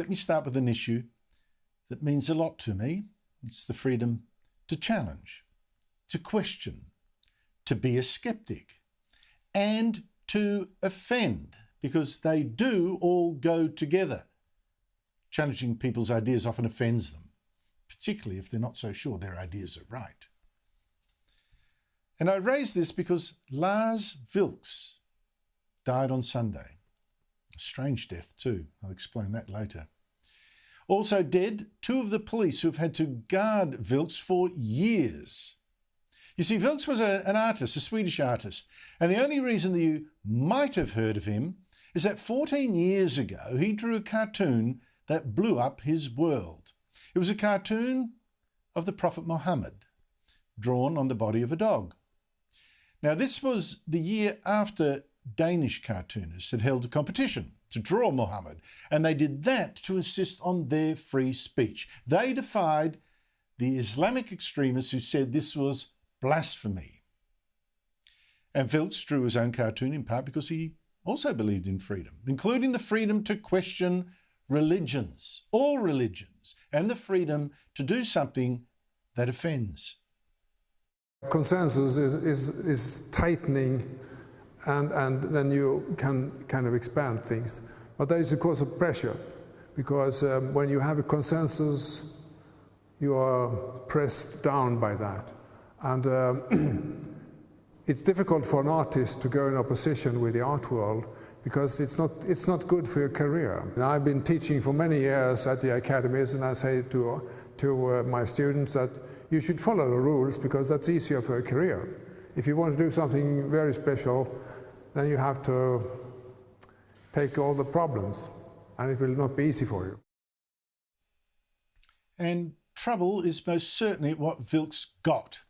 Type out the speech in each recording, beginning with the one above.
Let me start with an issue that means a lot to me. It's the freedom to challenge, to question, to be a skeptic, and to offend, because they do all go together. Challenging people's ideas often offends them, particularly if they're not so sure their ideas are right. And I raise this because Lars Vilks died on Sunday. A strange death too. I'll explain that later. Also dead, two of the police who've had to guard Vilks for years. You see, Vilks was an artist, a Swedish artist, and the only reason that you might have heard of him is that 14 years ago he drew a cartoon that blew up his world. It was a cartoon of the Prophet Muhammad, drawn on the body of a dog. Now, this was the year after Danish cartoonists had held a competition to draw Muhammad, and they did that to insist on their free speech. They defied the Islamic extremists who said this was blasphemy. And Vilks drew his own cartoon in part because he also believed in freedom, including the freedom to question religions, all religions, and the freedom to do something that offends. Consensus is tightening, and then you can kind of expand things. But that is a cause of pressure, because when you have a consensus, you are pressed down by that. And it's difficult for an artist to go in opposition with the art world, because it's not good for your career. And I've been teaching for many years at the academies, and I say to my students that you should follow the rules, because that's easier for a career. If you want to do something very special, then you have to take all the problems, and it will not be easy for you. And trouble is most certainly what Vilks got.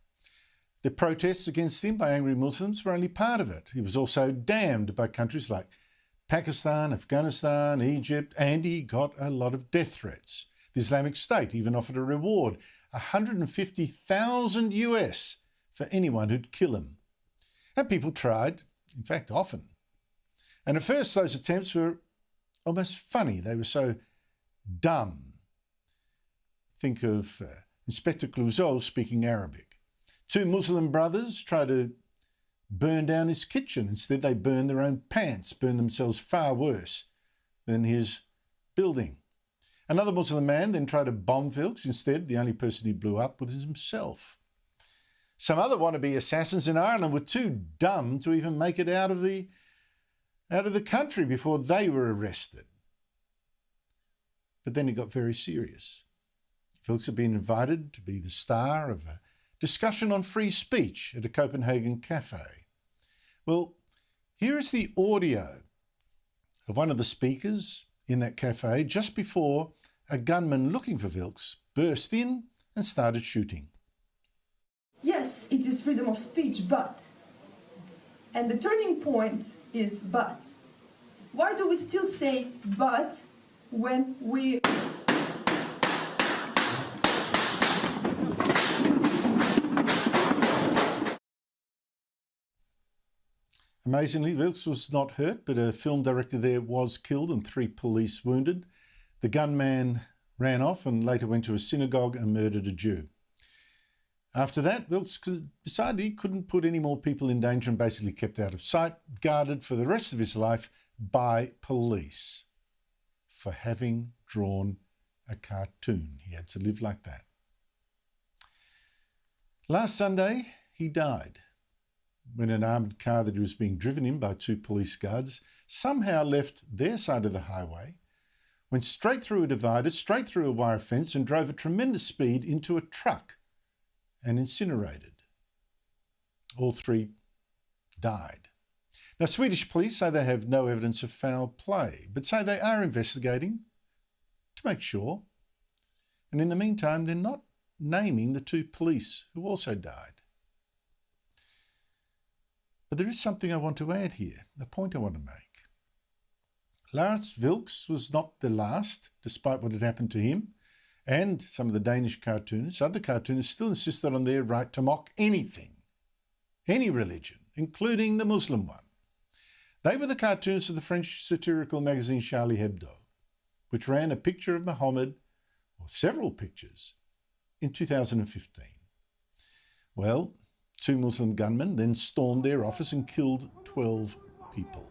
The protests against him by angry Muslims were only part of it. He was also damned by countries like Pakistan, Afghanistan, Egypt, and he got a lot of death threats. The Islamic State even offered a reward, $150,000 US, for anyone who'd kill him. And people tried, in fact, often. And at first those attempts were almost funny. They were so dumb. Think of Inspector Clouseau speaking Arabic. Two Muslim brothers tried to burn down his kitchen. Instead, they burned their own pants, burned themselves far worse than his building. Another Muslim man then tried to bomb Vilks. Instead, the only person he blew up was himself. Some other wannabe assassins in Ireland were too dumb to even make it out of the country before they were arrested. But then it got very serious. Vilks had been invited to be the star of a discussion on free speech at a Copenhagen cafe. Well, here is the audio of one of the speakers in that cafe just before a gunman looking for Vilks burst in and started shooting. Yes, it is freedom of speech, but, and the turning point is but. Why do we still say but when we... Amazingly, Vilks was not hurt, but a film director there was killed and 3 police wounded. The gunman ran off and later went to a synagogue and murdered a Jew. After that, Vilks decided he couldn't put any more people in danger and basically kept out of sight, guarded for the rest of his life by police for having drawn a cartoon. He had to live like that. Last Sunday, he died when an armed car that he was being driven in by 2 police guards somehow left their side of the highway, went straight through a divider, straight through a wire fence, and drove at tremendous speed into a truck and incinerated. All 3 died. Now, Swedish police say they have no evidence of foul play, but say they are investigating to make sure. And in the meantime, they're not naming the 2 police who also died. But there is something I want to add here, a point I want to make. Lars Vilks was not the last, despite what had happened to him, and some of the Danish cartoonists. Other cartoonists still insisted on their right to mock anything, any religion, including the Muslim one. They were the cartoonists of the French satirical magazine Charlie Hebdo. which ran a picture of Muhammad, or several pictures, in 2015. Well, 2 Muslim gunmen then stormed their office and killed 12 people.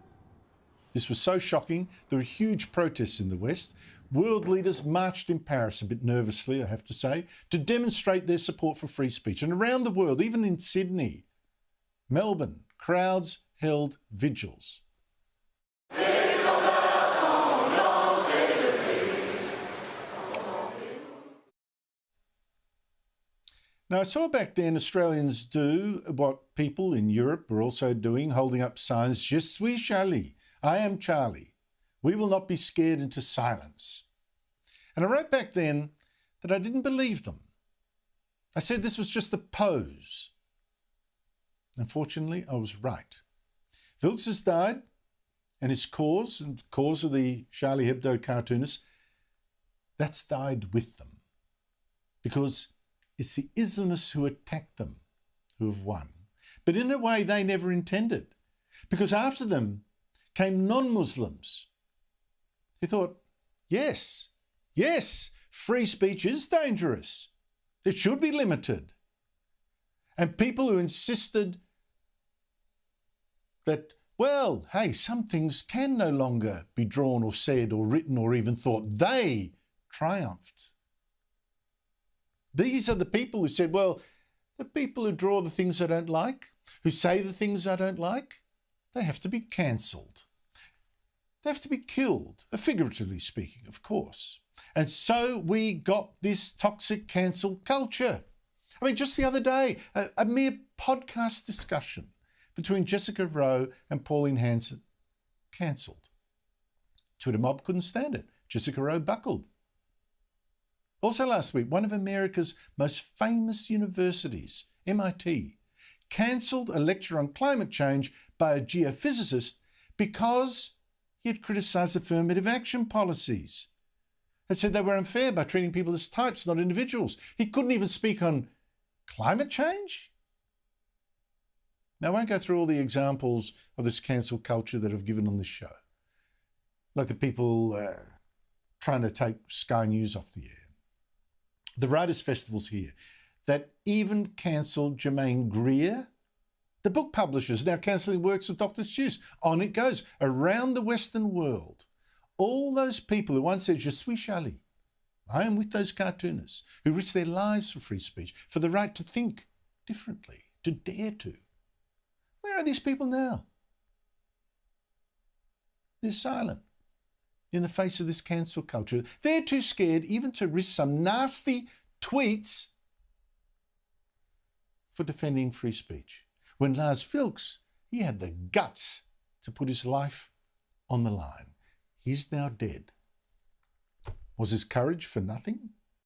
This was so shocking, there were huge protests in the West. World leaders marched in Paris, a bit nervously, I have to say, to demonstrate their support for free speech. And around the world, even in Sydney, Melbourne, crowds held vigils. Now, I saw back then Australians do what people in Europe were also doing, holding up signs, Je suis Charlie, I am Charlie. We will not be scared into silence. And I wrote back then that I didn't believe them. I said this was just a pose. Unfortunately, I was right. Vilks has died, and his cause, and the cause of the Charlie Hebdo cartoonists, that's died with them. Because it's the Islamists who attacked them who have won. But in a way they never intended. Because after them came non-Muslims. He thought, yes, free speech is dangerous. It should be limited. And people who insisted that, well, hey, some things can no longer be drawn or said or written or even thought, they triumphed. These are the people who said, well, the people who draw the things I don't like, who say the things I don't like, they have to be cancelled. They have to be killed, figuratively speaking, of course. And so we got this toxic cancel culture. I mean, just the other day, a mere podcast discussion between Jessica Rowe and Pauline Hanson, cancelled. Twitter mob couldn't stand it. Jessica Rowe buckled. Also last week, one of America's most famous universities, MIT, cancelled a lecture on climate change by a geophysicist because he had criticised affirmative action policies. They said they were unfair by treating people as types, not individuals. He couldn't even speak on climate change? Now, I won't go through all the examples of this cancel culture that I've given on this show, like the people trying to take Sky News off the air. The Writers' Festival's here that even cancelled Germaine Greer. The book publishers now cancelling works of Dr. Seuss. On it goes. Around the Western world, all those people who once said, Je suis Charlie, I am with those cartoonists, who risked their lives for free speech, for the right to think differently, to dare to. Where are these people now? They're silent in the face of this cancel culture. They're too scared even to risk some nasty tweets for defending free speech. When Lars Vilks, he had the guts to put his life on the line. He's now dead. Was his courage for nothing?